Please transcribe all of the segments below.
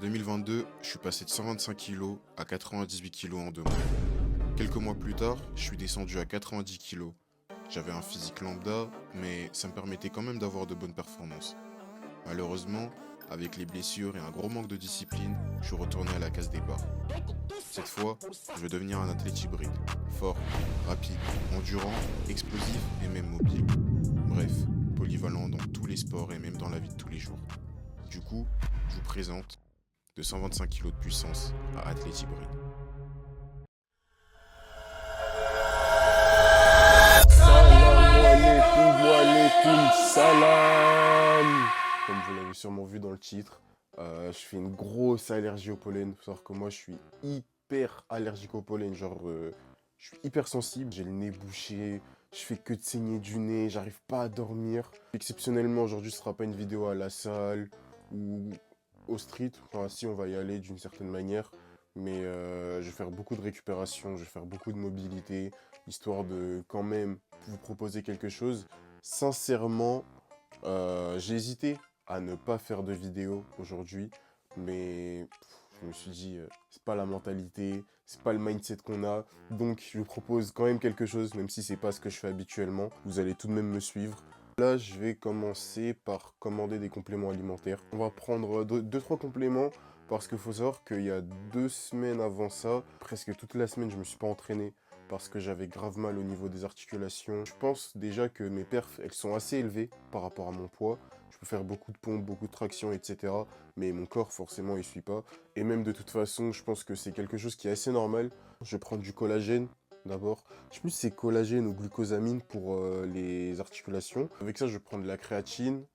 2022, je suis passé de 125 kg à 98 kg en 2 mois. Quelques mois plus tard, je suis descendu à 90 kg. J'avais un physique lambda, mais ça me permettait quand même d'avoir de bonnes performances. Malheureusement, avec les blessures et un gros manque de discipline, je suis retourné à la case départ. Cette fois, je veux devenir un athlète hybride, fort, rapide, endurant, explosif et même mobile. Bref, polyvalent dans tous les sports et même dans la vie de tous les jours. Du coup, je vous présente de 125 kg de puissance à athlète hybride. Salam. Comme vous l'avez sûrement vu dans le titre, je fais une grosse allergie au pollen. Faut savoir que moi, je suis hyper allergique au pollen. Je suis hyper sensible. J'ai le nez bouché. Je fais que de saigner du nez. J'arrive pas à dormir. Exceptionnellement, aujourd'hui, ce sera pas une vidéo à la salle ou au street. Enfin, si, on va y aller d'une certaine manière. Mais je vais faire beaucoup de récupération. Je vais faire beaucoup de mobilité. Histoire de quand même vous proposer quelque chose. Sincèrement, j'ai hésité à ne pas faire de vidéo aujourd'hui, mais je me suis dit, c'est pas la mentalité, c'est pas le mindset qu'on a, donc je vous propose quand même quelque chose, même si c'est pas ce que je fais habituellement. Vous allez tout de même me suivre. Là, je vais commencer par commander des compléments alimentaires. On va prendre 2-3 compléments, parce qu'il faut savoir qu'il y a 2 semaines avant ça, presque toute la semaine, je me suis pas entraîné parce que j'avais grave mal au niveau des articulations. Je pense déjà que mes perfs, elles sont assez élevées par rapport à mon poids. Je peux faire beaucoup de pompes, beaucoup de tractions, etc. Mais mon corps, forcément, il suit pas. Et même de toute façon, je pense que c'est quelque chose qui est assez normal. Je vais prendre du collagène d'abord. Je sais plus si c'est collagène ou glucosamine pour les articulations. Avec ça, je vais prendre de la créatine.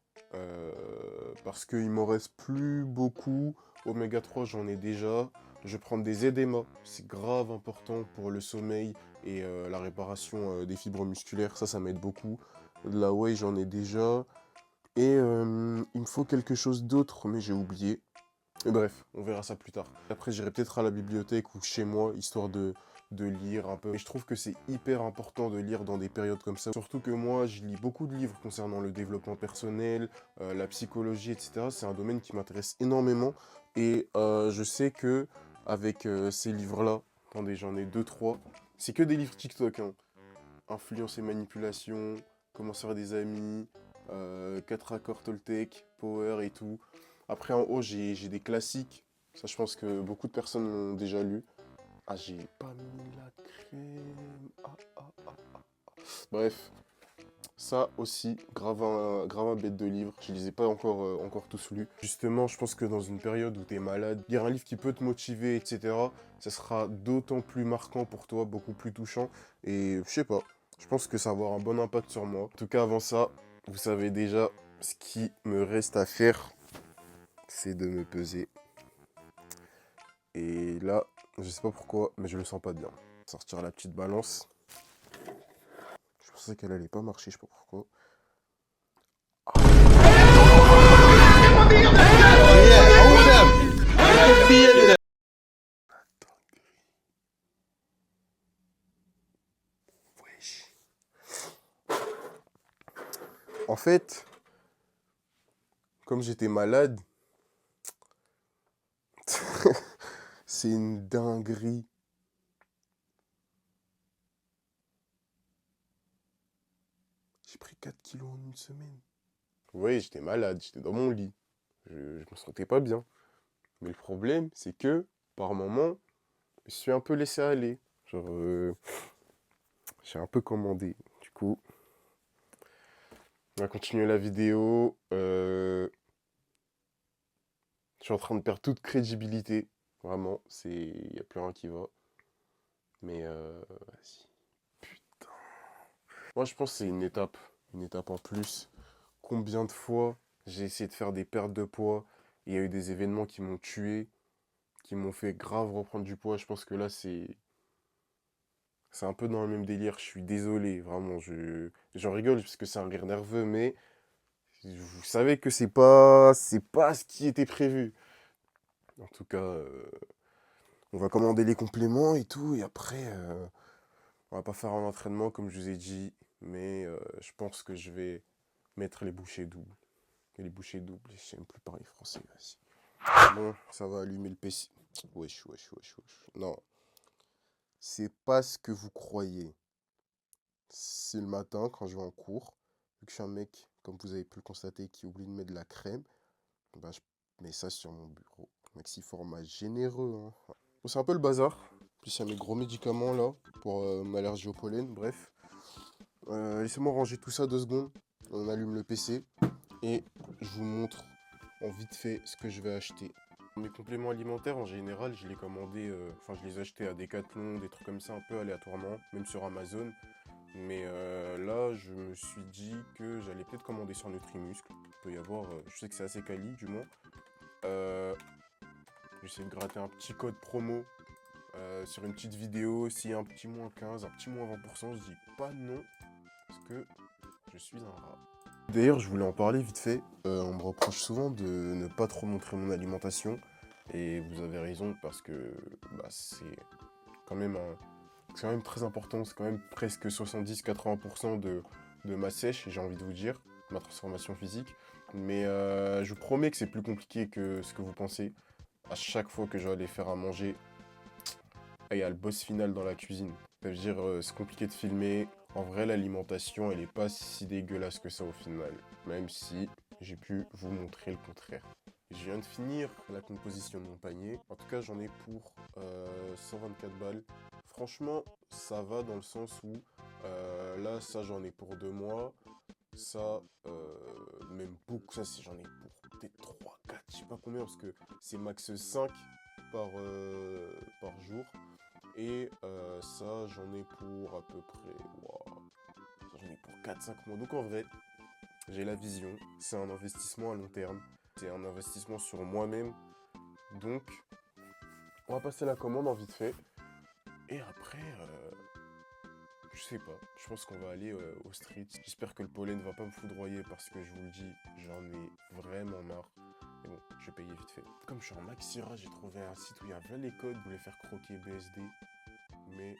Parce qu'il m'en reste plus beaucoup. Oméga 3, j'en ai déjà. Je vais prendre des EDMA, c'est grave important pour le sommeil et la réparation des fibres musculaires, ça m'aide beaucoup. De la whey, j'en ai déjà. Et il me faut quelque chose d'autre, mais j'ai oublié. Et bref, on verra ça plus tard. Après, j'irai peut-être à la bibliothèque ou chez moi, histoire de lire un peu. Et je trouve que c'est hyper important de lire dans des périodes comme ça. Surtout que moi, je lis beaucoup de livres concernant le développement personnel, la psychologie, etc. C'est un domaine qui m'intéresse énormément. Et je sais que avec ces livres-là, attendez, j'en ai 2-3. C'est que des livres TikTok, hein. Influence et manipulation, comment se faire des amis, 4 accords Toltec, Power et tout. Après, en haut, j'ai des classiques. Ça, je pense que beaucoup de personnes l'ont déjà lu. Ah, j'ai pas mis la crème. Bref, ça aussi, grave un bête de livre. Je les ai pas encore tous lus. Justement, je pense que dans une période où tu es malade, lire un livre qui peut te motiver, etc., ça sera d'autant plus marquant pour toi, beaucoup plus touchant. Et je sais pas, je pense que ça va avoir un bon impact sur moi. En tout cas, avant ça, vous savez déjà ce qui me reste à faire, c'est de me peser. Et là, je sais pas pourquoi, mais je le sens pas bien. Sortir la petite balance. Je pensais qu'elle allait pas marcher, je sais pas pourquoi. Wesh. En fait, comme j'étais malade, c'est une dinguerie. J'ai pris 4 kilos en une semaine. Oui, j'étais malade, j'étais dans mon lit. Je me sentais pas bien. Mais le problème, c'est que, par moments, je suis un peu laissé aller. Genre, j'ai un peu commandé. Du coup, on va continuer la vidéo. Je suis en train de perdre toute crédibilité. Vraiment, il n'y a plus rien qui va. Mais, vas-y. Putain. Moi, je pense que c'est une étape. Une étape en plus. Combien de fois j'ai essayé de faire des pertes de poids. Il y a eu des événements qui m'ont tué, qui m'ont fait grave reprendre du poids. Je pense que là, c'est un peu dans le même délire. Je suis désolé, vraiment. J'en rigole parce que c'est un rire nerveux, mais vous savez que c'est pas ce qui était prévu. En tout cas, on va commander les compléments et tout, et après, on va pas faire un entraînement comme je vous ai dit, mais je pense que je vais mettre les bouchées doubles. Les bouchées doubles, je sais même plus parler français, vas-y. Bon, ça va allumer le PC. Wesh, wesh, wesh, wesh. Non, c'est pas ce que vous croyez. C'est le matin quand je vais en cours. Vu que je suis un mec, comme vous avez pu le constater, qui oublie de mettre de la crème, bah, je mets ça sur mon bureau. Maxi format généreux, hein. Bon, c'est un peu le bazar. Puis il y a mes gros médicaments là pour mon allergie au pollen. Bref, laissez-moi ranger tout ça 2 secondes. On allume le PC et je vous montre en vite fait ce que je vais acheter. Mes compléments alimentaires en général, je les commandais, je les achetais à Decathlon, des trucs comme ça un peu aléatoirement, même sur Amazon. Mais là, je me suis dit que j'allais peut-être commander sur Nutrimuscle. Il peut y avoir, je sais que c'est assez quali du moins. J'essaie de gratter un petit code promo sur une petite vidéo. S'il y a un petit moins 15, un petit moins 20%, je dis pas non, parce que je suis un rat. D'ailleurs, je voulais en parler vite fait. On me reproche souvent de ne pas trop montrer mon alimentation. Et vous avez raison, parce que c'est quand même très important. C'est quand même presque 70-80% de ma sèche, j'ai envie de vous dire, ma transformation physique. Mais je vous promets que c'est plus compliqué que ce que vous pensez. À chaque fois que je vais aller faire à manger, il y a le boss final dans la cuisine. Ça veut dire, c'est compliqué de filmer. En vrai, l'alimentation, elle est pas si dégueulasse que ça au final. Même si j'ai pu vous montrer le contraire. Je viens de finir la composition de mon panier. En tout cas, j'en ai pour 124 balles. Franchement, ça va dans le sens où là, ça, j'en ai pour 2 mois. Ça, même beaucoup. Ça, j'en ai pour peut-être 3, 4, je sais pas combien, parce que c'est max 5 par jour. Et ça, j'en ai pour à peu près... Wow, j'en ai pour 4-5 mois. Donc en vrai, j'ai la vision. C'est un investissement à long terme. C'est un investissement sur moi-même. Donc, on va passer la commande en vite fait. Et après, je sais pas. Je pense qu'on va aller au street. J'espère que le pollen ne va pas me foudroyer parce que je vous le dis, j'en ai vraiment marre. Mais bon, je vais payer vite fait. Comme je suis en Maxira, j'ai trouvé un site où il y a plein les codes. Je voulais faire croquer BSD. Mais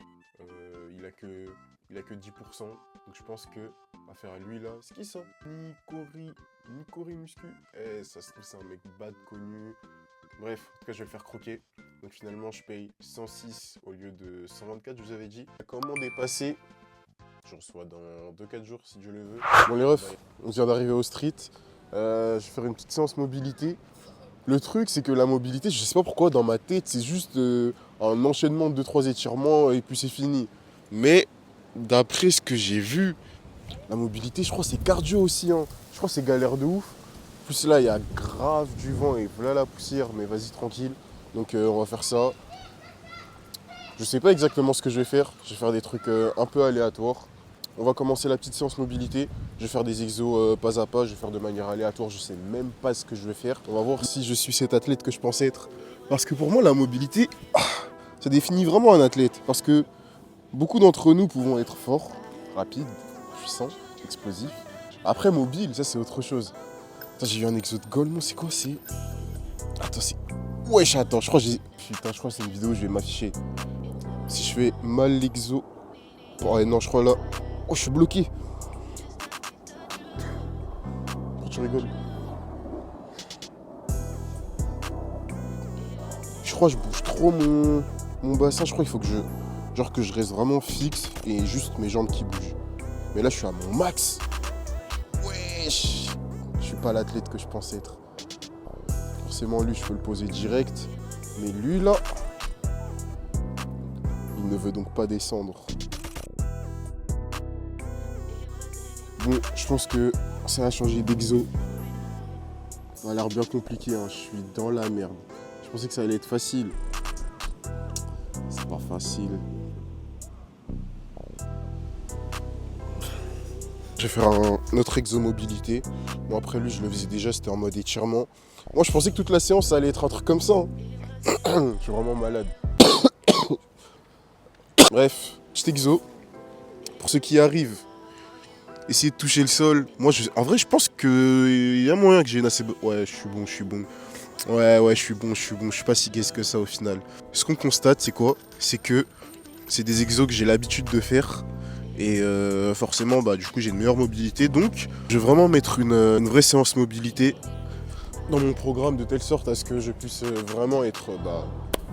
il a que 10%. Donc je pense que affaire à lui là. C'est qui ça? Nicori Muscu. Eh, ça se trouve c'est un mec bad connu. Bref, en tout cas je vais le faire croquer. Donc finalement je paye 106 au lieu de 124, je vous avais dit. La commande est passée. Je reçois dans 2-4 jours si Dieu le veut. Bon les refs, on vient d'arriver au street. Je vais faire une petite séance mobilité. Le truc, c'est que la mobilité, je sais pas pourquoi, dans ma tête, c'est juste un enchaînement de 2-3 étirements et puis c'est fini. Mais d'après ce que j'ai vu, la mobilité, je crois que c'est cardio aussi, hein. Je crois que c'est galère de ouf. En plus là, il y a grave du vent et voilà la poussière, mais vas-y tranquille. Donc on va faire ça. Je sais pas exactement ce que je vais faire. Je vais faire des trucs un peu aléatoires. On va commencer la petite séance mobilité. Je vais faire des exos pas à pas, je vais faire de manière aléatoire, je sais même pas ce que je vais faire. On va voir si je suis cet athlète que je pensais être. Parce que pour moi, la mobilité, ça définit vraiment un athlète. Parce que beaucoup d'entre nous pouvons être forts, rapides, puissants, explosifs. Après, mobile, ça c'est autre chose. Attends, j'ai eu un exo de Golemont, c'est quoi? C'est... Attends, c'est... Wesh, attends, je crois que j'ai... Putain, je crois que c'est une vidéo où je vais m'afficher. Si je fais mal l'exo... Ouais, non, je crois là... Oh, je suis bloqué. Pourquoi tu rigoles? Je crois que je bouge trop mon bassin. Je crois qu'il faut que je reste vraiment fixe et juste mes jambes qui bougent. Mais là, je suis à mon max. Wesh. Je suis pas l'athlète que je pensais être. Forcément, lui, je peux le poser direct. Mais lui, là, il ne veut donc pas descendre. Bon, je pense que ça a changé d'exo. Ça a l'air bien compliqué, hein. Je suis dans la merde. Je pensais que ça allait être facile. C'est pas facile. Je vais faire un autre exo mobilité. Bon, après lui, je le faisais déjà, c'était en mode étirement. Moi, je pensais que toute la séance, ça allait être un truc comme ça, hein. Je suis vraiment malade. Bref, petit exo. Pour ceux qui arrivent, essayer de toucher le sol. Moi, en vrai, je pense qu'il y a moyen que j'ai une assez bonne... Ouais, je suis bon. Ouais, je suis bon. Je suis pas si gaze que ça au final. Ce qu'on constate, c'est quoi? C'est que c'est des exos que j'ai l'habitude de faire. Et forcément, du coup, j'ai une meilleure mobilité. Donc, je vais vraiment mettre une vraie séance mobilité. dans mon programme de telle sorte à ce que je puisse vraiment être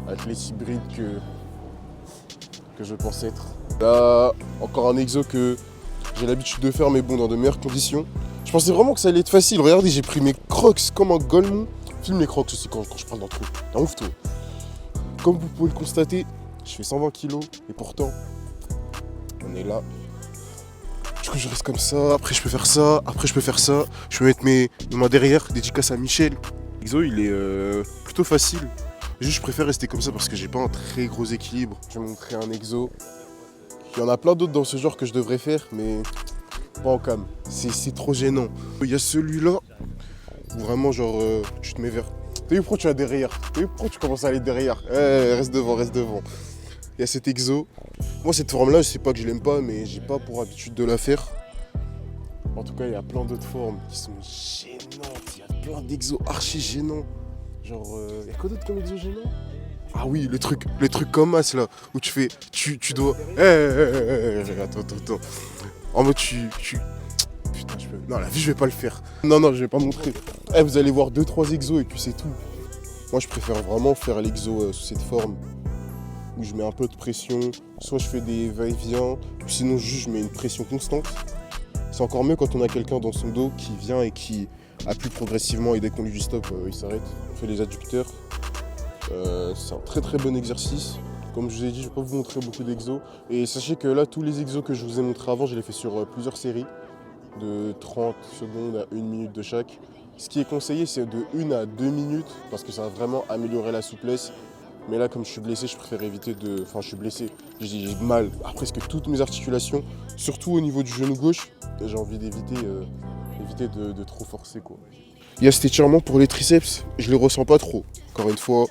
l'athlète hybride que je pense être. Là, encore un exo que j'ai l'habitude de faire, mais bon, dans de meilleures conditions. Je pensais vraiment que ça allait être facile. Regardez, j'ai pris mes crocs comme un golemon. Filme les crocs aussi quand je parle d'un truc. T'es un ouf, toi. Comme vous pouvez le constater, je fais 120 kilos et pourtant, on est là. Du coup, je reste comme ça. Après, je peux faire ça. Après, je peux faire ça. Je peux mettre mes mains derrière. Dédicace à Michel. L'exo, il est plutôt facile. Juste, je préfère rester comme ça parce que j'ai pas un très gros équilibre. Je vais montrer un exo. Il y en a plein d'autres dans ce genre que je devrais faire, mais pas en cam. C'est trop gênant. Il y a celui-là où vraiment, genre, tu te mets vers. T'as vu pourquoi tu vas derrière? T'as vu pourquoi tu commences à aller derrière? Reste devant, reste devant. Il y a cet exo. Moi, cette forme-là, je sais pas que je l'aime pas, mais j'ai pas pour habitude de la faire. En tout cas, il y a plein d'autres formes qui sont gênantes. Il y a plein d'exos archi gênants. Genre, il y a quoi d'autre comme exo gênant? Ah oui, les trucs comme As là, où tu fais, tu dois. Attends. En mode, Putain, je peux. Non, la vie, je vais pas le faire. Non, je vais pas montrer. Vous allez voir 2-3 exos et puis c'est tout. Moi, je préfère vraiment faire l'exo sous cette forme où je mets un peu de pression. Soit je fais des va-et-vient, sinon juste je mets une pression constante. C'est encore mieux quand on a quelqu'un dans son dos qui vient et qui appuie progressivement et dès qu'on lui dit stop, il s'arrête. On fait les adducteurs. C'est un très très bon exercice. Comme je vous ai dit, je ne vais pas vous montrer beaucoup d'exos. Et sachez que là, tous les exos que je vous ai montrés avant, je les fais sur plusieurs séries de 30 secondes à 1 minute de chaque. Ce qui est conseillé, c'est de 1 à 2 minutes parce que ça va vraiment améliorer la souplesse. Mais là, comme je suis blessé, je préfère éviter de... Enfin, je suis blessé, j'ai mal à presque toutes mes articulations, surtout au niveau du genou gauche. J'ai envie d'éviter de trop forcer, quoi. Il y a cet étirement pour les triceps, je les ressens pas trop. Encore une fois,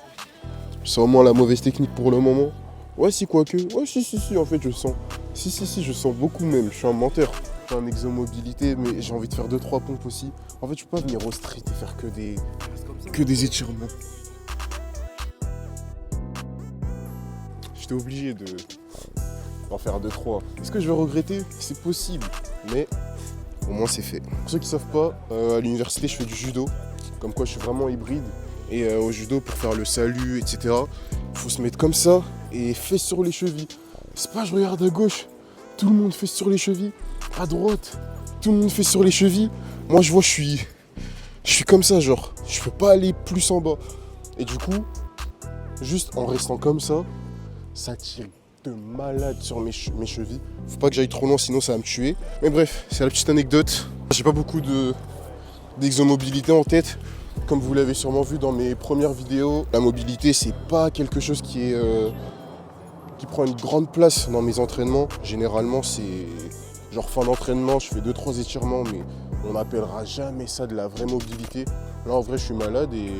c'est vraiment la mauvaise technique pour le moment. Ouais, si, quoique. Ouais, si, en fait, je sens. Si, je sens beaucoup même. Je suis un menteur. Je fais un exo mobilité, mais j'ai envie de faire 2-3 pompes aussi. En fait, je peux pas venir au street et faire que des étirements. J'étais obligé d'en faire 2-3. Est-ce que je vais regretter? C'est possible, mais au moins c'est fait. Pour ceux qui savent pas, à l'université, je fais du judo. Comme quoi, je suis vraiment hybride. Et au judo, pour faire le salut, etc., il faut se mettre comme ça et fesses sur les chevilles. C'est pas je regarde à gauche, tout le monde fait sur les chevilles. À droite, tout le monde fait sur les chevilles. Moi, je vois, je suis comme ça, genre. Je peux pas aller plus en bas. Et du coup, juste en restant comme ça tire de malade sur mes chevilles. Faut pas que j'aille trop loin, sinon ça va me tuer. Mais bref, c'est la petite anecdote. J'ai pas beaucoup d'exomobilité en tête. Comme vous l'avez sûrement vu dans mes premières vidéos, la mobilité, c'est pas quelque chose qui prend une grande place dans mes entraînements. Généralement, c'est genre fin d'entraînement, je fais 2-3 étirements, mais on n'appellera jamais ça de la vraie mobilité. Là, en vrai, je suis malade et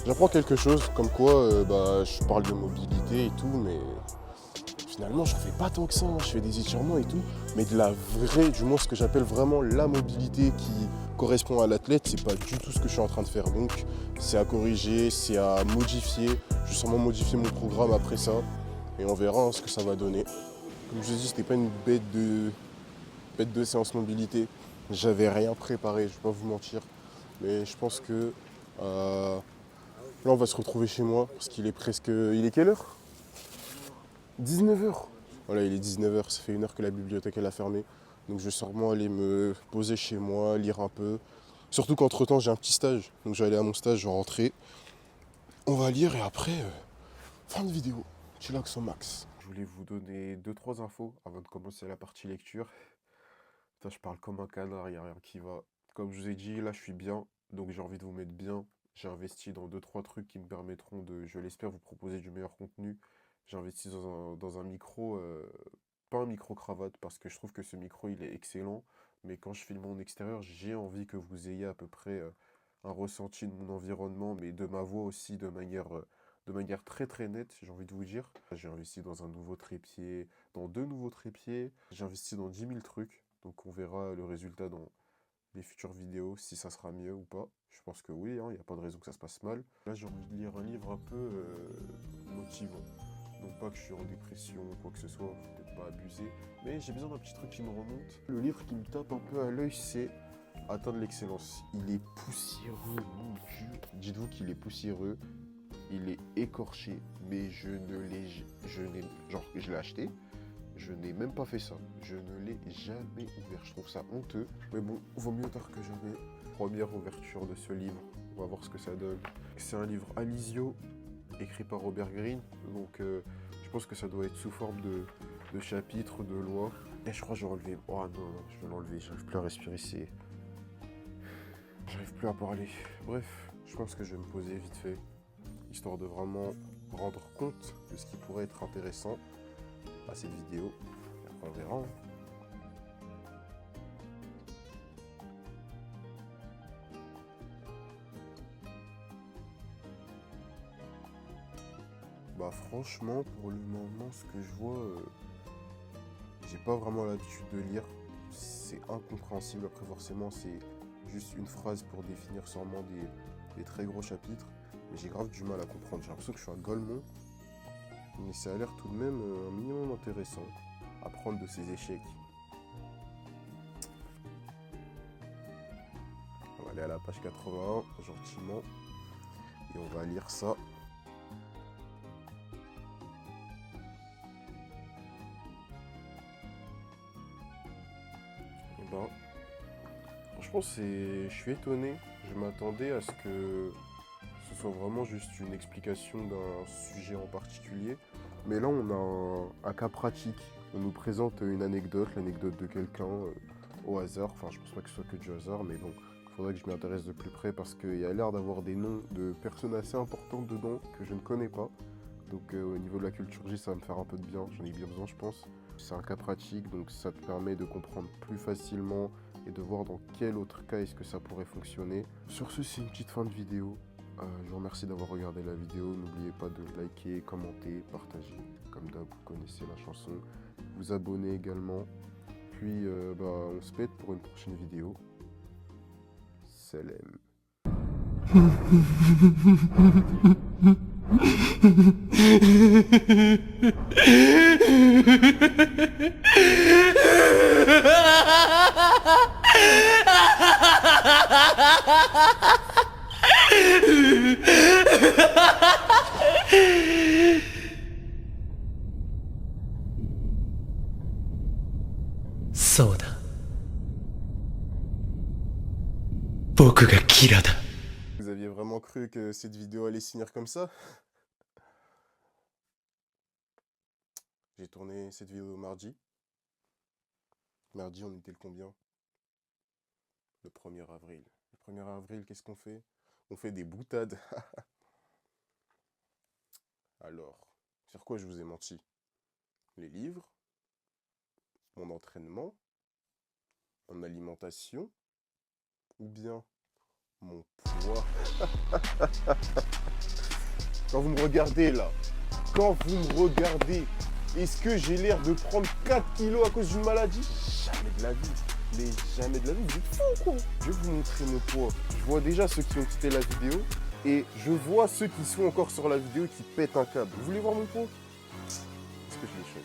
j'apprends quelque chose, comme quoi je parle de mobilité et tout, mais finalement, je fais pas tant que ça. Je fais des étirements et tout, mais de la vraie, du moins ce que j'appelle vraiment la mobilité qui correspond à l'athlète, c'est pas du tout ce que je suis en train de faire. Donc, c'est à corriger, c'est à modifier. Je vais sûrement modifier mon programme après ça, et on verra ce que ça va donner. Comme je vous ai dit, c'était pas une bête de séance mobilité. J'avais rien préparé, je vais pas vous mentir, mais je pense que là, on va se retrouver chez moi parce qu'il est presque. Il est quelle heure? 19h. Voilà, il est 19h, ça fait 1 heure que la bibliothèque elle a fermé. Donc je vais sûrement aller me poser chez moi, lire un peu. Surtout qu'entre temps j'ai un petit stage. Donc je vais aller à mon stage, je vais rentrer. On va lire et après, fin de vidéo. Chillax au max. Je voulais vous donner 2-3 infos avant de commencer la partie lecture. Putain, je parle comme un canard, il n'y a rien qui va. Comme je vous ai dit, là je suis bien, donc j'ai envie de vous mettre bien. J'ai investi dans 2-3 trucs qui me permettront de, je l'espère, vous proposer du meilleur contenu. J'ai investi dans un micro, pas un micro cravate, parce que je trouve que ce micro il est excellent. Mais quand je filme en extérieur, j'ai envie que vous ayez à peu près un ressenti de mon environnement, mais de ma voix aussi de manière très très nette, j'ai envie de vous dire. J'ai investi dans un nouveau trépied, dans 2 nouveaux trépieds. J'ai investi dans 10 000 trucs. Donc on verra le résultat dans les futures vidéos, si ça sera mieux ou pas. Je pense que oui, il n'y a pas de raison que ça se passe mal. Là j'ai envie de lire un livre un peu motivant. Non pas que je suis en dépression ou quoi que ce soit, faut peut-être pas abuser, mais j'ai besoin d'un petit truc qui me remonte. Le livre qui me tape un peu à l'œil, c'est atteindre l'excellence. Il est poussiéreux, mon Dieu. Dites-vous qu'il est poussiéreux. Il est écorché, mais je l'ai acheté. Je n'ai même pas fait ça. Je ne l'ai jamais ouvert. Je trouve ça honteux. Mais bon, vaut mieux tard que jamais. Première ouverture de ce livre. On va voir ce que ça donne. C'est un livre Alizio, écrit par Robert Greene. Donc, je pense que ça doit être sous forme de chapitres, de lois. Et je crois que je vais enlever. Oh non, je vais l'enlever. J'arrive plus à respirer. J'arrive plus à parler. Bref, je pense que je vais me poser vite fait. Histoire de vraiment rendre compte de ce qui pourrait être intéressant à cette vidéo. Et après, on verra. Bah franchement, pour le moment, ce que je vois, j'ai pas vraiment l'habitude de lire. C'est incompréhensible. Après, forcément, c'est juste une phrase pour définir sûrement des très gros chapitres. Mais j'ai grave du mal à comprendre. J'ai l'impression que je suis un golemon. Mais ça a l'air tout de même un minimum intéressant. Apprendre de ses échecs. On va aller à la page 81, gentiment. Et on va lire ça. Et ben, franchement, je suis étonné. Je m'attendais à ce que ce soit vraiment juste une explication d'un sujet en particulier. Mais là, on a un cas pratique. On nous présente une anecdote, l'anecdote de quelqu'un au hasard. Enfin, je pense pas que ce soit que du hasard, mais bon, il faudrait que je m'y intéresse de plus près parce qu'il y a l'air d'avoir des noms de personnes assez importantes dedans que je ne connais pas. Donc au niveau de la culture G, ça va me faire un peu de bien. J'en ai bien besoin, je pense. C'est un cas pratique, donc ça te permet de comprendre plus facilement et de voir dans quel autre cas est-ce que ça pourrait fonctionner. Sur ce, c'est une petite fin de vidéo. Je vous remercie d'avoir regardé la vidéo. N'oubliez pas de liker, commenter, partager. Comme d'hab, vous connaissez la chanson. Vous abonner également. Puis, on se pète pour une prochaine vidéo. Salam.そうだ。僕がキラだ。 Vous aviez vraiment cru que cette vidéo allait se finir comme ça? J'ai tourné cette vidéo mardi. Mardi, on était le combien? Le 1er avril. Le 1er avril, qu'est-ce qu'on fait? On fait des boutades. Alors, sur quoi je vous ai menti? Les livres, mon entraînement, mon alimentation, ou bien mon poids. Quand vous me regardez là, quand vous me regardez, est-ce que j'ai l'air de prendre 4 kilos à cause d'une maladie? Jamais de la vie. Mais jamais de la vie, vous êtes fous quoi. Je vais vous montrer mon poids. Je vois déjà ceux qui ont quitté la vidéo et je vois ceux qui sont encore sur la vidéo et qui pètent un câble. Vous voulez voir mon poids? Est-ce que je les choque?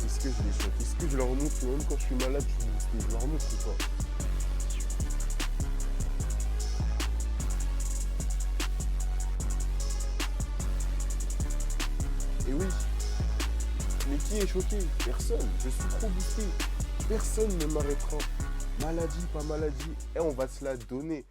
Est-ce que je les choque? Est-ce que je leur montre que même quand je suis malade, je leur montre ou pas? Et oui, mais qui est choqué? Personne. Je suis trop boosté. Personne ne m'arrêtera. Maladie, pas maladie. Et on va se la donner.